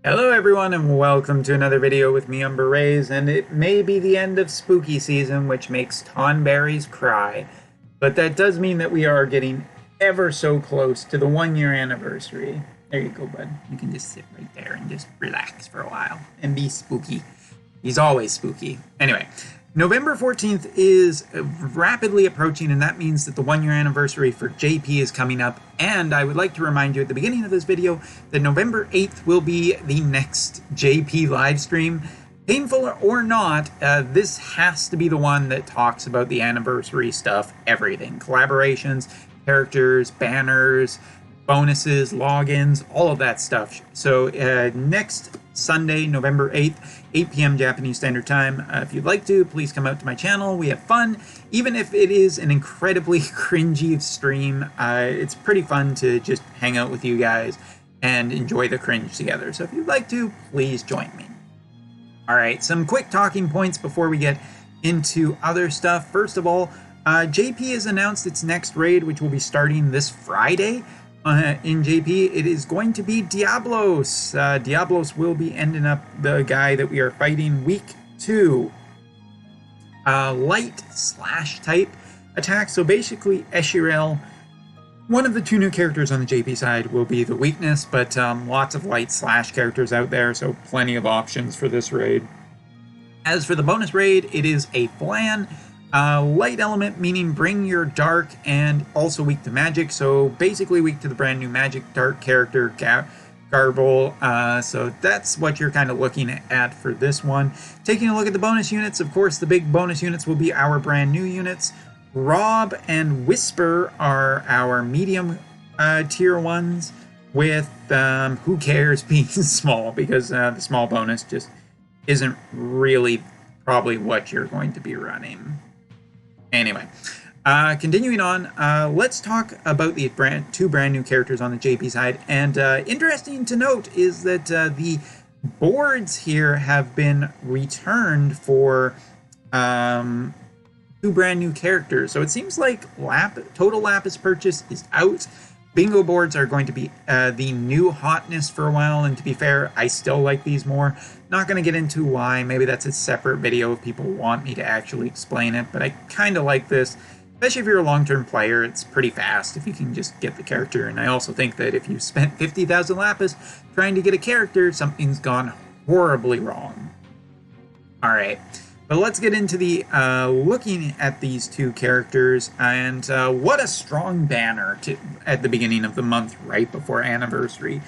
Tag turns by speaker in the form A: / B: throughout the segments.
A: Hello everyone and welcome to another video with me, Berets, and it may be the end of spooky season, which makes Tonberries cry, but that does mean that we are getting ever so close to the 1 year anniversary. There you go, bud. You can just sit right there and just relax for a while and be spooky. He's always spooky. Anyway, November 14th is rapidly approaching, and that means that the 1 year anniversary for JP is coming up. And I would like to remind you at the beginning of this video that November 8th will be the next JP live stream. Painful or not, this has to be the one that talks about the anniversary stuff, everything. Collaborations, characters, banners, bonuses, logins, all of that stuff. So next Sunday, November 8th, 8 p.m. Japanese Standard Time. If you'd like to, please come out to my channel. We have fun. Even if it is an incredibly cringy stream, it's pretty fun to just hang out with you guys and enjoy the cringe together. So if you'd like to, please join me. All right, some quick talking points before we get into other stuff. First of all, JP has announced its next raid, which will be starting this Friday. In JP, it is going to be Diablos. Diablos will be ending up the guy that we are fighting week 2. Light slash type attack. So basically, Eshirelle, one of the 2 new characters on the JP side, will be the weakness, but lots of light slash characters out there, so plenty of options for this raid. As for the bonus raid, it is a Flan. Light element, meaning bring your dark, and also weak to magic, so basically weak to the brand new magic dark character Garble. So that's what you're kind of looking at for this one. Taking a look at the bonus units, of course the big bonus units will be our brand new units. Rob and Whisper are our medium tier ones, with Who Cares being small, because the small bonus just isn't really probably what you're going to be running. Anyway, continuing on, let's talk about the 2 brand new characters on the JP side. And interesting to note is that the boards here have been returned for 2 brand new characters. So it seems like Total Lapis Purchase is out. Bingo boards are going to be the new hotness for a while, and to be fair, I still like these more. Not going to get into why. Maybe that's a separate video if people want me to actually explain it, but I kind of like this. Especially if you're a long-term player, it's pretty fast if you can just get the character. And I also think that if you spent 50,000 Lapis trying to get a character, something's gone horribly wrong. Alright, but let's get into the looking at these 2 characters, and what a strong banner at the beginning of the month, right before anniversary.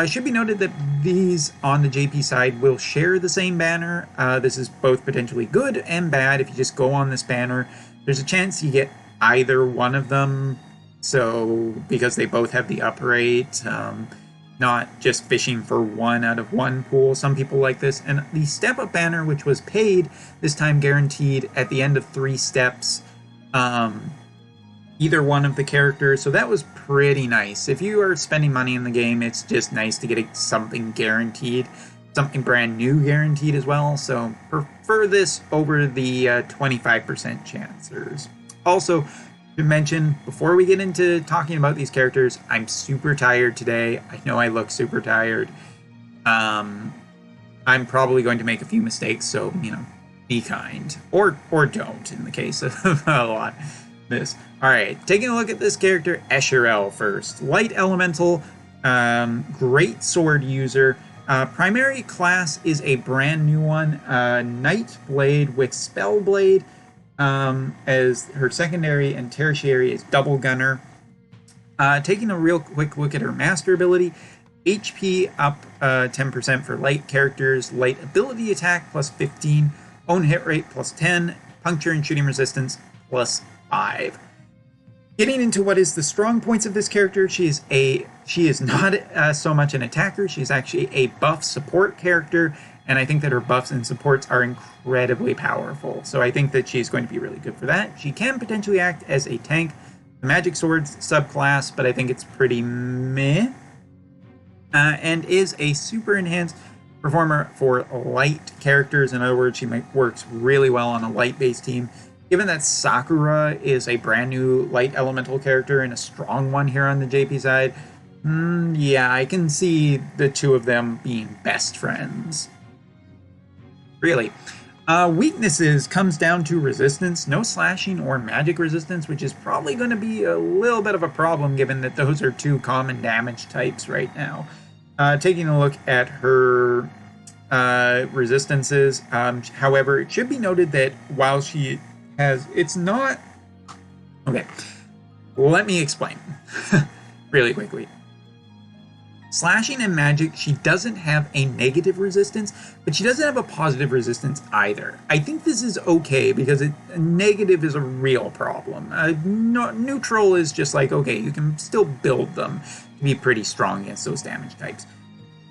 A: Should be noted that these on the JP side will share the same banner. This is both potentially good and bad. If you just go on this banner, there's a chance you get either one of them. So because they both have the up rate, not just fishing for 1 out of 1 pool. Some people like this. And the step up banner, which was paid, this time guaranteed at the end of 3 steps, either one of the characters, so that was pretty nice. If you are spending money in the game, it's just nice to get something guaranteed, something brand new guaranteed as well, so prefer this over the 25% chancers. Also, to mention, before we get into talking about these characters, I'm super tired today. I know I look super tired. I'm probably going to make a few mistakes, so, you know, be kind. Or don't, in the case of a lot of this. Alright, taking a look at this character, Eshirelle first. Light Elemental, great sword user. Primary class is a brand new one, Night Blade with Spell Blade, as her secondary and tertiary is Double Gunner. Taking a real quick look at her master ability, HP up 10% for light characters, light ability attack plus 15, own hit rate plus 10, puncture and shooting resistance plus 5. Getting into what is the strong points of this character, she is not so much an attacker. She's actually a buff support character, and I think that her buffs and supports are incredibly powerful. So I think that she's going to be really good for that. She can potentially act as a tank, the Magic Swords subclass, but I think it's pretty meh. And is a super enhanced performer for light characters. In other words, she works really well on a light-based team. Given that Sakura is a brand new light elemental character and a strong one here on the JP side, Yeah, I can see the two of them being best friends. Really. Weaknesses comes down to resistance, no slashing or magic resistance, which is probably going to be a little bit of a problem given that those are two common damage types right now. Taking a look at her resistances, however, it should be noted that while she has, it's not. Okay, let me explain really quickly. Slashing and magic, she doesn't have a negative resistance, but she doesn't have a positive resistance either. I think this is okay because negative is a real problem. Neutral is just like, okay, you can still build them to be pretty strong against those damage types.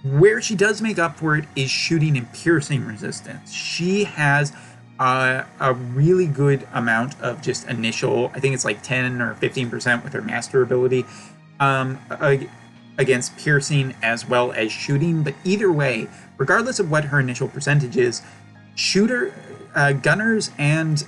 A: Where she does make up for it is shooting and piercing resistance. She has a really good amount of just initial, I think it's like 10 or 15% with her master ability. Against piercing as well as shooting, but either way, regardless of what her initial percentage is, gunners and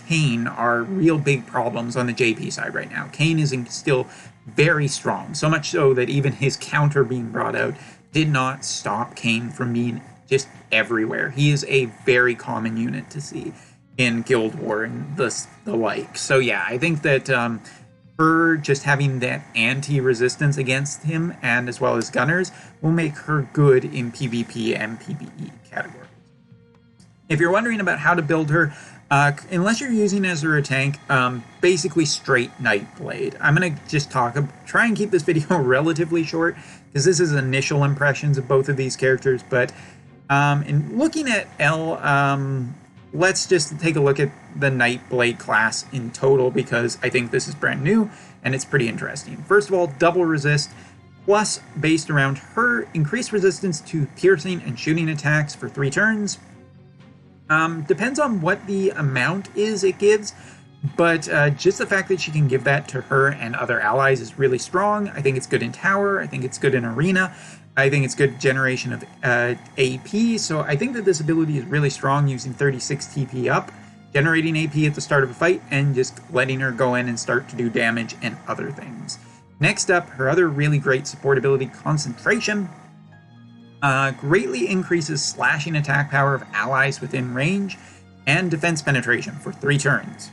A: Kane are real big problems on the JP side right now. Kane is still very strong, so much so that even his counter being brought out did not stop Kane from being just everywhere. He is a very common unit to see in Guild War and the like. So yeah, I think that her just having that anti-resistance against him and as well as gunners will make her good in PvP and PvE categories. If you're wondering about how to build her, unless you're using her as a tank, basically straight Nightblade. I'm going to just try and keep this video relatively short because this is initial impressions of both of these characters, but in looking at Elle, let's just take a look at the Nightblade class in total because I think this is brand new and it's pretty interesting. First of all, double resist, plus based around her increased resistance to piercing and shooting attacks for 3 turns. Depends on what the amount is it gives, but just the fact that she can give that to her and other allies is really strong. I think it's good in tower, I think it's good in arena. I think it's good generation of AP, so I think that this ability is really strong using 36 TP up, generating AP at the start of a fight, and just letting her go in and start to do damage and other things. Next up, her other really great support ability, Concentration, greatly increases slashing attack power of allies within range, and defense penetration for 3 turns.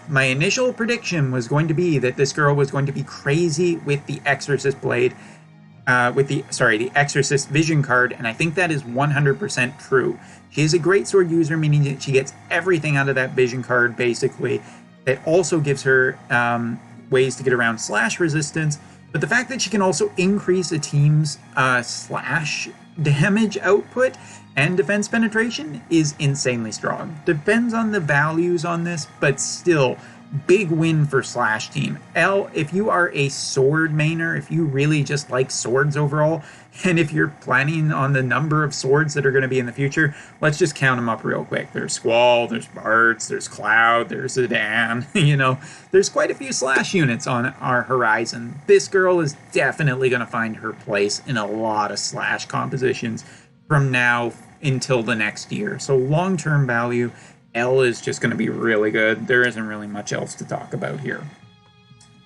A: My initial prediction was going to be that this girl was going to be crazy with the Exorcist Blade, the Exorcist Vision card, and I think that is 100% true. She is a great sword user, meaning that she gets everything out of that Vision card, basically. That also gives her ways to get around slash resistance, but the fact that she can also increase a team's slash damage output and defense penetration is insanely strong. Depends on the values on this, but still, big win for Slash team. Elle, if you are a sword mainer, if you really just like swords overall, and if you're planning on the number of swords that are going to be in the future, let's just count them up real quick. There's Squall, there's Bartz, there's Cloud, there's Zidane, there's quite a few Slash units on our horizon. This girl is definitely going to find her place in a lot of Slash compositions from now until the next year. So long-term value, Elle is just going to be really good. There isn't really much else to talk about here.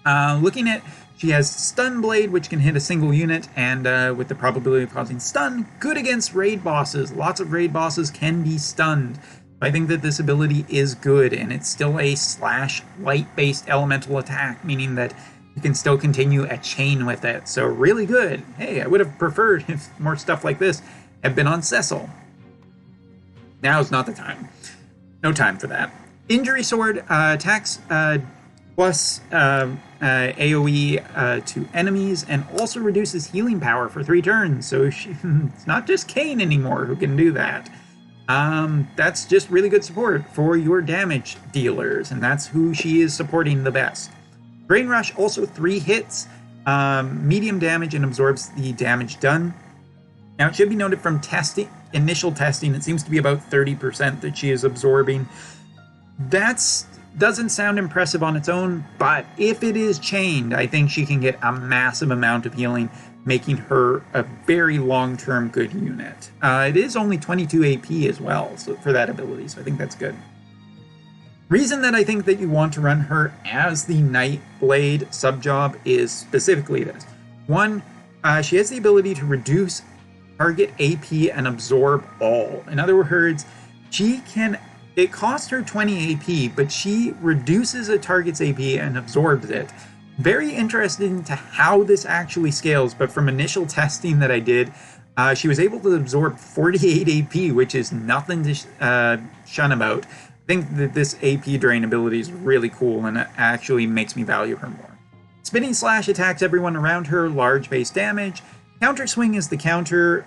A: Looking at, she has Stun Blade, which can hit a single unit, and with the probability of causing stun, good against raid bosses. Lots of raid bosses can be stunned. I think that this ability is good, and it's still a slash light-based elemental attack, meaning that you can still continue a chain with it. So really good. Hey, I would have preferred if more stuff like this have been on Cecil. Now is not the time. No time for that. Injury Sword attacks plus AoE to enemies and also reduces healing power for 3 turns. So it's not just Kane anymore who can do that. That's just really good support for your damage dealers, and that's who she is supporting the best. Brain Rush also 3 hits, medium damage, and absorbs the damage done. Now, it should be noted from initial testing, it seems to be about 30% that she is absorbing. That doesn't sound impressive on its own, but if it is chained, I think she can get a massive amount of healing, making her a very long-term good unit. It is only 22 AP as well for that ability, so I think that's good. Reason that I think that you want to run her as the Nightblade sub-job is specifically this. One, she has the ability to reduce target AP and absorb all. In other words, it costs her 20 AP, but she reduces a target's AP and absorbs it. Very interesting to how this actually scales, but from initial testing that I did, she was able to absorb 48 AP, which is nothing to shun about. I think that this AP drain ability is really cool, and it actually makes me value her more. Spinning Slash attacks everyone around her, large base damage. Counter Swing is the counter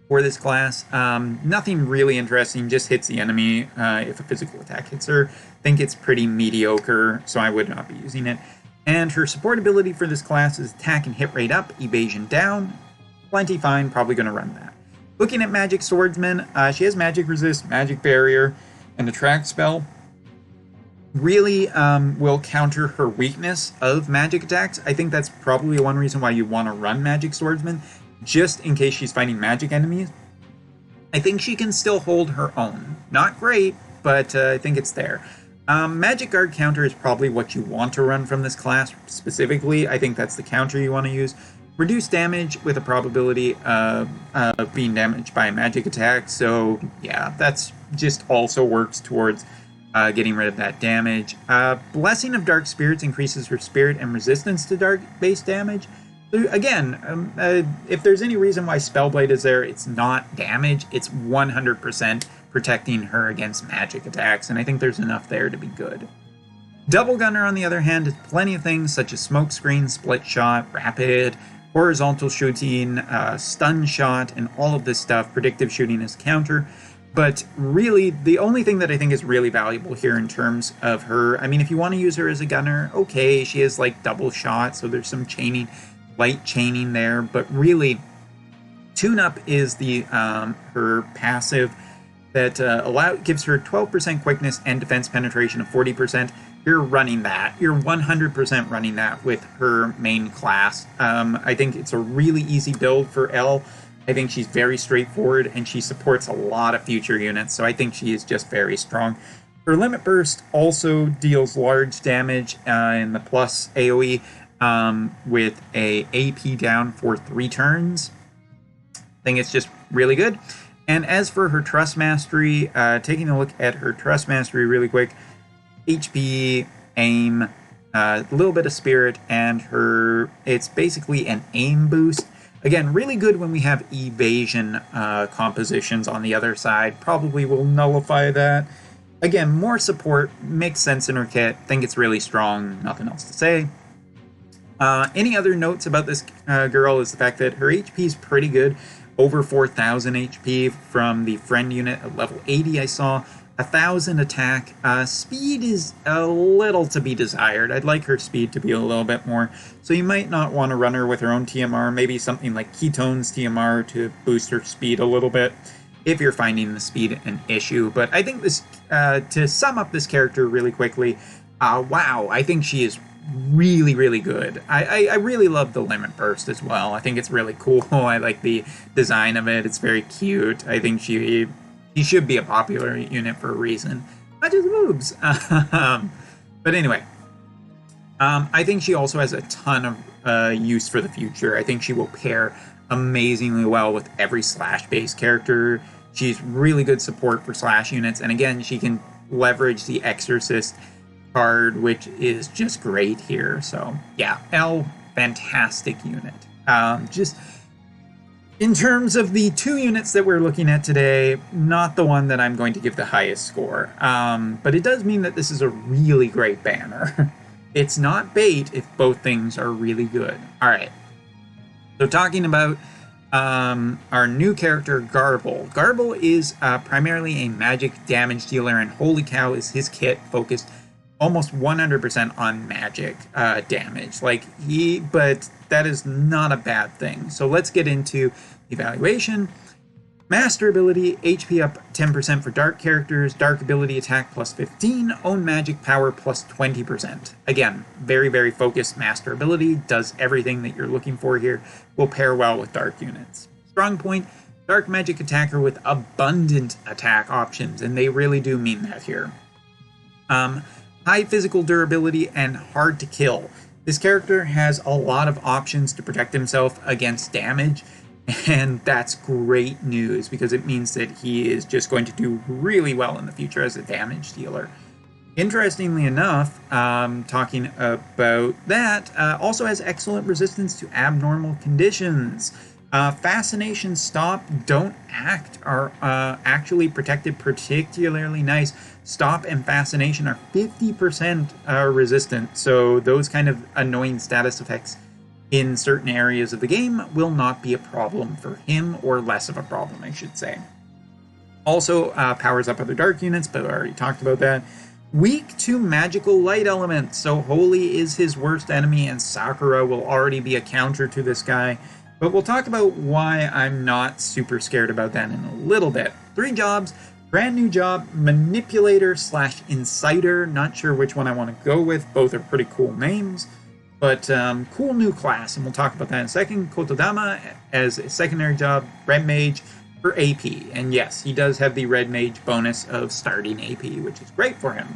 A: for this class. Nothing really interesting, just hits the enemy if a physical attack hits her. I think it's pretty mediocre, so I would not be using it. And her support ability for this class is attack and hit rate up, evasion down. Plenty fine, probably going to run that. Looking at Magic Swordsman, she has Magic Resist, Magic Barrier, and Attract spell. Really will counter her weakness of magic attacks. I think that's probably one reason why you want to run Magic Swordsman, just in case she's fighting magic enemies. I think she can still hold her own. Not great, but I think it's there. Magic Guard counter is probably what you want to run from this class specifically. I think that's the counter you want to use. Reduce damage with a probability of being damaged by a magic attack. So yeah, that's just also works towards getting rid of that damage. Blessing of Dark Spirits increases her spirit and resistance to dark base damage. So again, if there's any reason why Spellblade is there, it's not damage. It's 100% protecting her against magic attacks, and I think there's enough there to be good. Double Gunner, on the other hand, has plenty of things such as Smoke Screen, Split Shot, Rapid, Horizontal Shooting, Stun Shot, and all of this stuff. Predictive Shooting is counter. But really, the only thing that I think is really valuable here in terms of her, I mean, if you want to use her as a gunner, okay, she has like double shot, so there's some chaining, light chaining there, but really, Tune-Up is the her passive that gives her 12% quickness and defense penetration of 40%. You're running that. You're 100% running that with her main class. I think it's a really easy build for Elle. I think she's very straightforward, and she supports a lot of future units, so I think she is just very strong. Her Limit Burst also deals large damage in the plus AoE with a AP down for 3 turns. I think it's just really good. And as for her Trust Mastery, taking a look at her Trust Mastery really quick, HP, aim, a little bit of spirit, and it's basically an aim boost. Again, really good when we have evasion compositions on the other side. Probably will nullify that. Again, more support, makes sense in her kit. Think it's really strong, nothing else to say. Any other notes about this girl is the fact that her HP is pretty good. Over 4,000 HP from the friend unit at level 80 I saw. 1,000 attack. Speed is a little to be desired. I'd like her speed to be a little bit more. So you might not want to run her with her own TMR. Maybe something like Ketone's TMR to boost her speed a little bit if you're finding the speed an issue. But I think this, to sum up this character really quickly, wow, I think she is really, really good. I really love the Limit Burst as well. I think it's really cool. I like the design of it. It's very cute. I think she should be a popular unit for a reason. Not just moves. But anyway, I think she also has a ton of use for the future. I think she will pair amazingly well with every Slash-based character. She's really good support for Slash units. And again, she can leverage the Exorcist card, which is just great here. So yeah, Elle, fantastic unit. Just in terms of the 2 units that we're looking at today, not the one that I'm going to give the highest score. But it does mean that this is a really great banner. It's not bait if both things are really good. All right. So talking about our new character, Garble. Garble is primarily a magic damage dealer, and holy cow is his kit focused almost 100% on magic damage. But that is not a bad thing. So let's get into evaluation. Master ability, HP up 10% for dark characters, dark ability attack plus 15, own magic power plus 20%. Again, very, very focused master ability, does everything that you're looking for here, will pair well with dark units. Strong point, dark magic attacker with abundant attack options, and they really do mean that here. High physical durability and hard to kill. This character has a lot of options to protect himself against damage, and that's great news because it means that he is just going to do really well in the future as a damage dealer. Interestingly enough, talking about that, also has excellent resistance to abnormal conditions. Fascination, Stop, Don't Act are actually protected particularly nice. Stop and Fascination are 50% resistant, so those kind of annoying status effects in certain areas of the game will not be a problem for him, or less of a problem, I should say. Also, powers up other dark units, but I already talked about that. Weak to magical light elements, so Holy is his worst enemy, and Sakura will already be a counter to this guy. But we'll talk about why I'm not super scared about that in a little bit. 3 jobs, brand new job, Manipulator / Inciter. Not sure which one I want to go with. Both are pretty cool names, but cool new class, and we'll talk about that in a second. Kotodama as a secondary job, Red Mage for AP. And yes, he does have the Red Mage bonus of starting AP, which is great for him.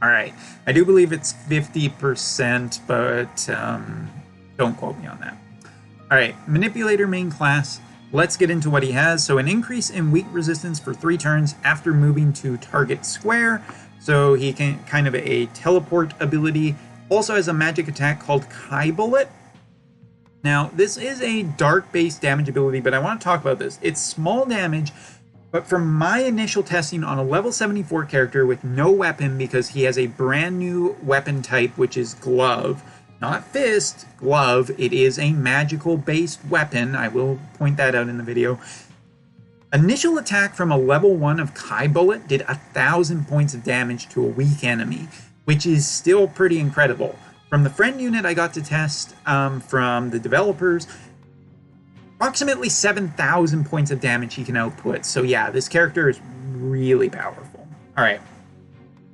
A: Alright, I do believe it's 50%, but don't quote me on that. Alright, Manipulator main class. Let's get into what he has. So an increase in weak resistance for 3 turns after moving to target square. So he can kind of a teleport ability. Also has a magic attack called Kai Bullet. Now, this is a dark-based damage ability, but I want to talk about this. It's small damage, but from my initial testing on a level 74 character with no weapon, because he has a brand new weapon type, which is Glove. Not Fist, Glove. It is a magical-based weapon. I will point that out in the video. Initial attack from a level 1 of Kai Bullet did 1,000 points of damage to a weak enemy, which is still pretty incredible. From the friend unit I got to test from the developers, approximately 7,000 points of damage he can output. So yeah, this character is really powerful. Alright.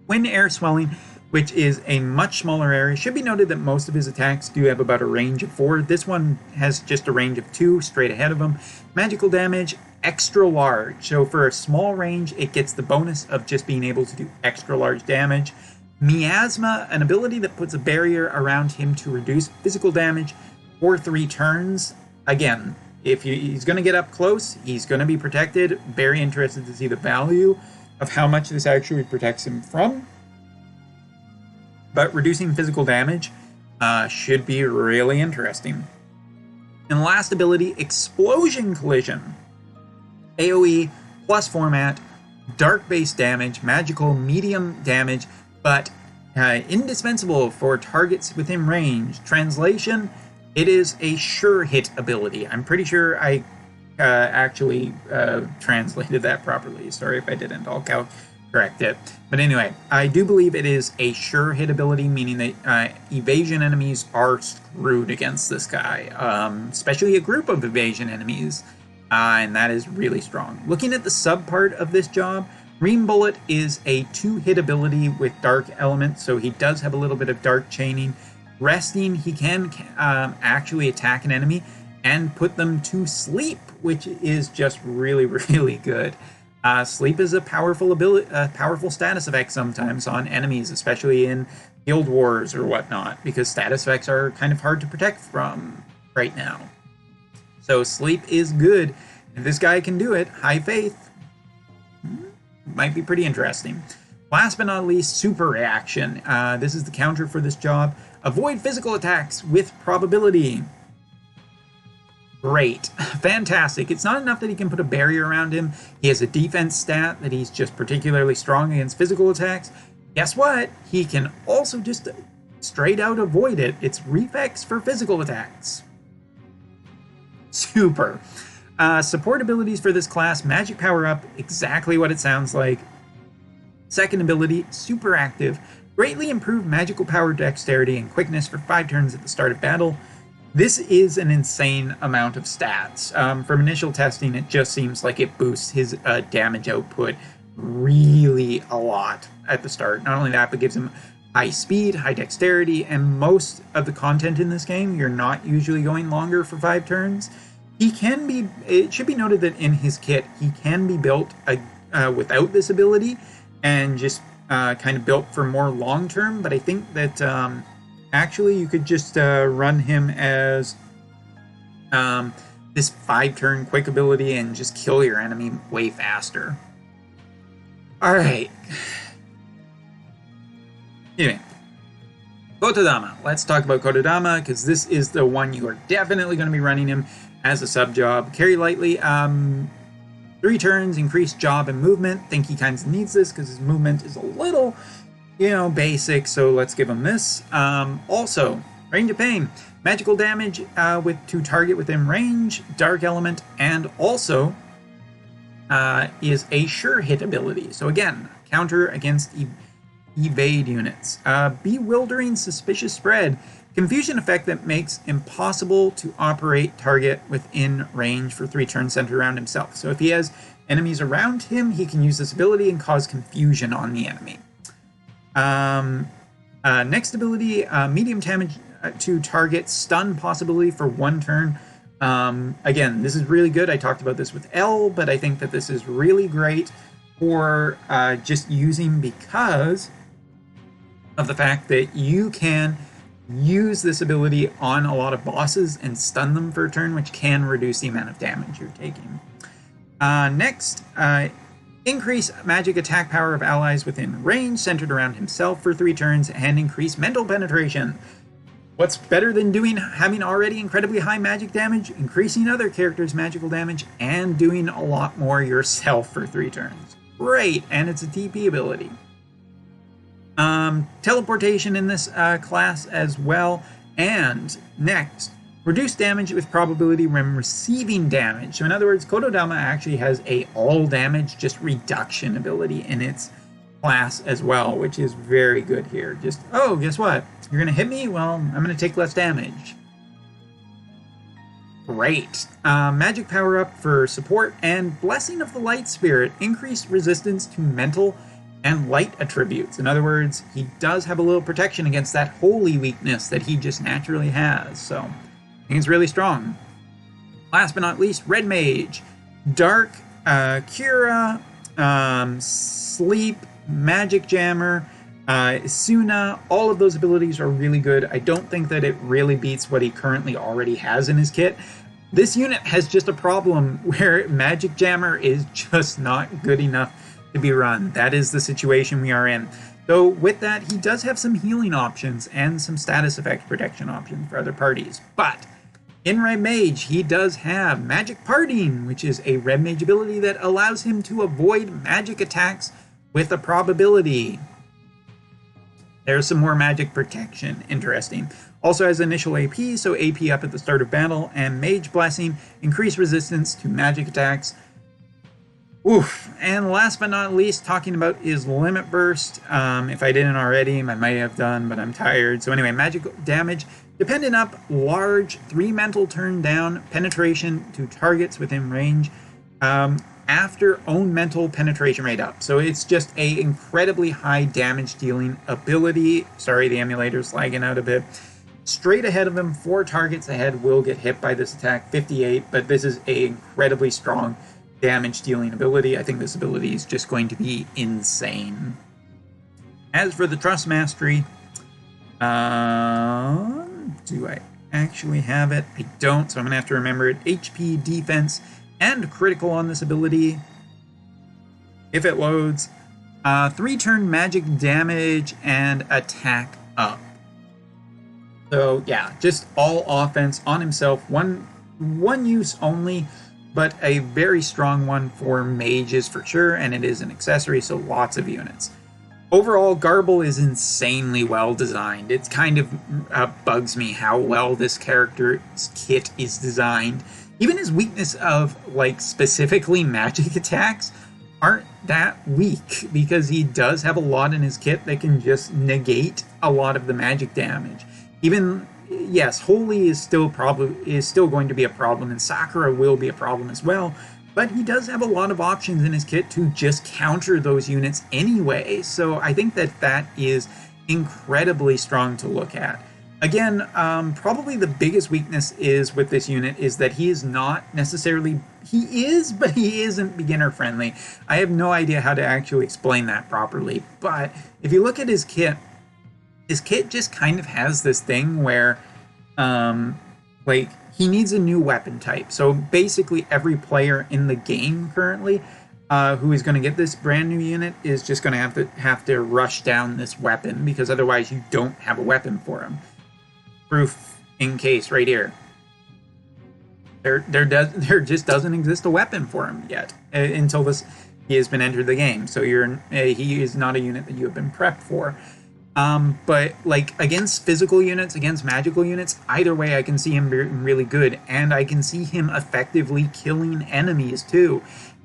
A: Wind Air Swelling, which is a much smaller area. Should be noted that most of his attacks do have about a range of 4. This one has just a range of 2 straight ahead of him. Magical damage, extra large. So for a small range, it gets the bonus of just being able to do extra large damage. Miasma, an ability that puts a barrier around him to reduce physical damage for 3 turns. Again, if he's going to get up close, he's going to be protected. Very interested to see the value of how much this actually protects him from. But reducing physical damage should be really interesting. And the last ability, Explosion Collision. AoE plus format, dark-based damage, magical medium damage, but indispensable for targets within range. Translation, it is a sure hit ability. I'm pretty sure I actually translated that properly. Sorry if I didn't. I'll correct it. But anyway, I do believe it is a sure hit ability, meaning that evasion enemies are screwed against this guy, especially a group of evasion enemies, and that is really strong. Looking at the sub part of this job, Green Bullet is a 2-hit ability with dark element, so he does have a little bit of dark chaining. Resting, he can actually attack an enemy and put them to sleep, which is just really, really good. Sleep is a powerful ability, powerful status effect sometimes on enemies, especially in guild wars or whatnot, because status effects are kind of hard to protect from right now. So sleep is good. If this guy can do it, high faith. Might be pretty interesting. Last but not least, Super Reaction. This is the counter for this job. Avoid physical attacks with probability. Great. Fantastic. It's not enough that he can put a barrier around him. He has a defense stat that he's just particularly strong against physical attacks. Guess what? He can also just straight out avoid it. It's reflex for physical attacks. Super. Support abilities for this class, magic power up, exactly what it sounds like. Second ability, super active, greatly improved magical power, dexterity, and quickness for 5 turns at the start of battle. This is an insane amount of stats. From initial testing, it just seems like it boosts his damage output really a lot at the start. Not only that, but gives him high speed, high dexterity, and most of the content in this game, you're not usually going longer for 5 turns. He can be, it should be noted that in his kit, he can be built without this ability and just kind of built for more long term, but I think that actually you could just run him as this 5-turn quick ability and just kill your enemy way faster. Alright. Anyway. Kotodama. Let's talk about Kotodama, because this is the one you are definitely going to be running him as a sub job. Carry lightly. 3 turns, increase job and movement. Think he kind of needs this because his movement is a little, basic. So let's give him this. Also, range of pain. Magical damage to target within range, dark element, and also is a sure hit ability. So again, counter against evade units. Bewildering suspicious spread. Confusion effect that makes impossible to operate target within range for 3 turns centered around himself. So if he has enemies around him, he can use this ability and cause confusion on the enemy. Next ability, medium damage to target, stun possibility for 1 turn. Again, this is really good. I talked about this with L, but I think that this is really great for just using because of the fact that you can use this ability on a lot of bosses and stun them for a turn, which can reduce the amount of damage you're taking. Next, increase magic attack power of allies within range centered around himself for 3 turns, and increase mental penetration. What's better than having already incredibly high magic damage, increasing other characters' magical damage, and doing a lot more yourself for 3 turns? Great, and it's a TP ability. Teleportation in this class as well. And next, reduce damage with probability when receiving damage. So in other words, Kotodama actually has a all damage just reduction ability in its class as well, which is very good here. Just, oh, guess what? You're going to hit me? Well, I'm going to take less damage. Great. Magic power up for support and Blessing of the Light Spirit. Increased resistance to mental and light attributes. In other words, he does have a little protection against that holy weakness that he just naturally has. So I think it's really strong. Last but not least, Red Mage. Dark, Cura, Sleep, Magic Jammer, Suna, all of those abilities are really good. I don't think that it really beats what he currently already has in his kit. This unit has just a problem where Magic Jammer is just not good enough to be run. That is the situation we are in. Though with that, he does have some healing options and some status effect protection options for other parties. But in Red Mage, he does have Magic Parting, which is a Red Mage ability that allows him to avoid magic attacks with a probability. There's some more magic protection. Interesting. Also has initial AP, so AP up at the start of battle, and Mage Blessing, increased resistance to magic attacks. Oof. And last but not least, talking about is Limit Burst. If I didn't already, I might have done, but I'm tired. So anyway, magic damage, dependent up, large, 3 mental turn down, penetration to targets within range, after own mental penetration rate up. So it's just a incredibly high damage dealing ability. Sorry, the emulator's lagging out a bit. Straight ahead of him, 4 targets ahead will get hit by this attack, 58, but this is a incredibly strong damage dealing ability. I think this ability is just going to be insane. As for the Trust Mastery, do I actually have it? I don't, so I'm gonna have to remember it. HP, defense, and critical on this ability. If it loads, 3-turn magic damage and attack up. So yeah, just all offense on himself. One use only, but a very strong one for mages for sure, and it is an accessory, so lots of units. Overall, Garble is insanely well designed. It kind of bugs me how well this character's kit is designed. Even his weakness of, like, specifically magic attacks aren't that weak, because he does have a lot in his kit that can just negate a lot of the magic damage. Even, yes, Holy is still going to be a problem, and Sakura will be a problem as well, but he does have a lot of options in his kit to just counter those units anyway, so I think that that is incredibly strong to look at. Again, probably the biggest weakness is with this unit is that he is not necessarily, he is, but he isn't beginner friendly. I have no idea how to actually explain that properly, but if you look at his kit just kind of has this thing where, like, he needs a new weapon type. So basically every player in the game currently who is going to get this brand new unit is just going to have to rush down this weapon, because otherwise you don't have a weapon for him. Proof in case right here. There just doesn't exist a weapon for him yet until he has been entered the game. So he is not a unit that you have been prepped for. But like against physical units, against magical units, either way I can see him really good, and I can see him effectively killing enemies too.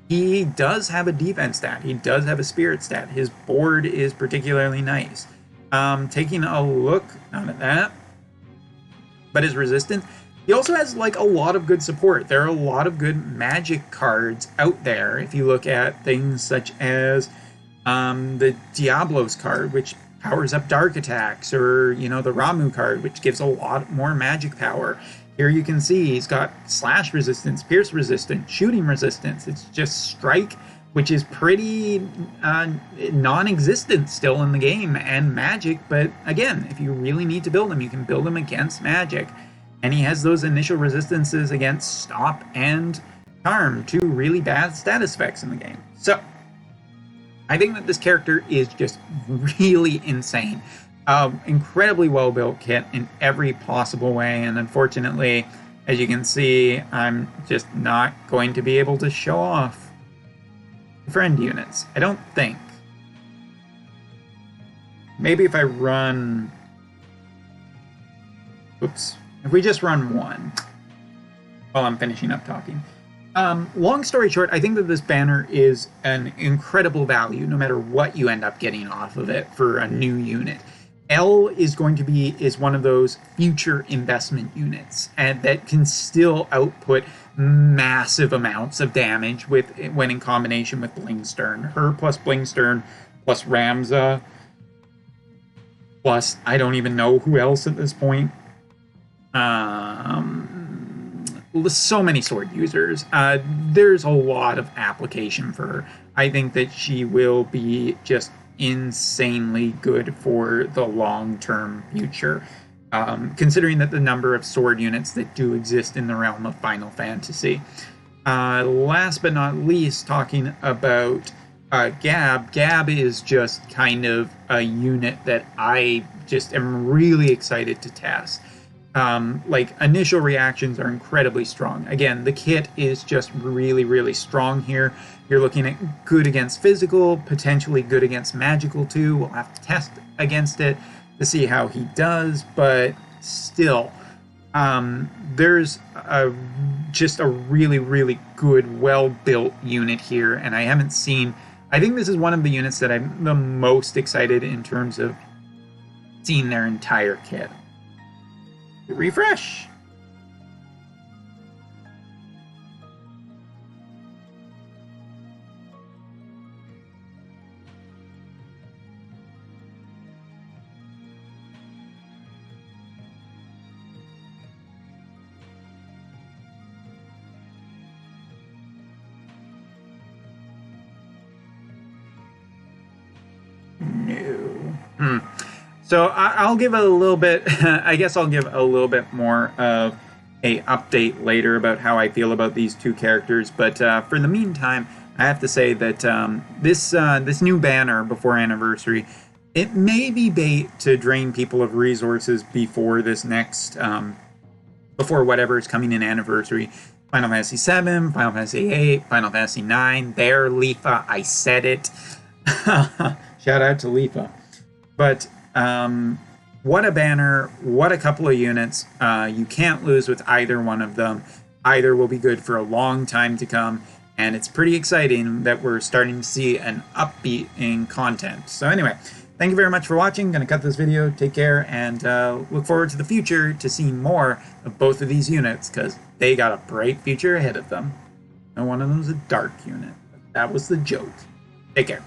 A: He does have a defense stat. He does have a spirit stat. His board is particularly nice. Taking a look at that. But his resistance, he also has like a lot of good support. There are a lot of good magic cards out there. If you look at things such as the Diablos card, which powers up dark attacks, or the Ramu card, which gives a lot more magic power. Here you can see he's got slash resistance, pierce resistance, shooting resistance. It's just strike, which is pretty non-existent still in the game, and magic. But again, if you really need to build him, you can build him against magic. And he has those initial resistances against stop and charm, two really bad status effects in the game. So I think that this character is just really insane. Incredibly well-built kit in every possible way, and unfortunately, as you can see, I'm just not going to be able to show off friend units, I don't think. Maybe if I run... Oops. If we just run one while I'm finishing up talking. Long story short, I think that this banner is an incredible value no matter what you end up getting off of it for a new unit. L is one of those future investment units, and that can still output massive amounts of damage when in combination with Blingstern. Her plus Blingstern plus Ramza plus I don't even know who else at this point. So many sword users. There's a lot of application for her. I think that she will be just insanely good for the long-term future, considering that the number of sword units that do exist in the realm of Final Fantasy. Last but not least, talking about Gab. Gab is just kind of a unit that I just am really excited to test. Like, initial reactions are incredibly strong. Again, the kit is just really, really strong here. You're looking at good against physical, potentially good against magical too. We'll have to test against it to see how he does, but still, there's just a really, really good, well-built unit here, and I think this is one of the units that I'm the most excited in terms of seeing their entire kit. Refresh. No. So I'll give a little bit, I guess I'll give a little bit more of a update later about how I feel about these two characters. But for the meantime, I have to say that this new banner before Anniversary, it may be bait to drain people of resources before this next, before whatever is coming in Anniversary. Final Fantasy VII, Final Fantasy VIII, Final Fantasy IX. There, Leafa, I said it. Shout out to Leafa. But what a banner, what a couple of units. You can't lose with either one of them. Either will be good for a long time to come, and it's pretty exciting that we're starting to see an upbeat in content. So anyway, thank you very much for watching. I'm going to cut this video. Take care, and look forward to the future to seeing more of both of these units, because they got a bright future ahead of them. And one of them is a dark unit. That was the joke. Take care.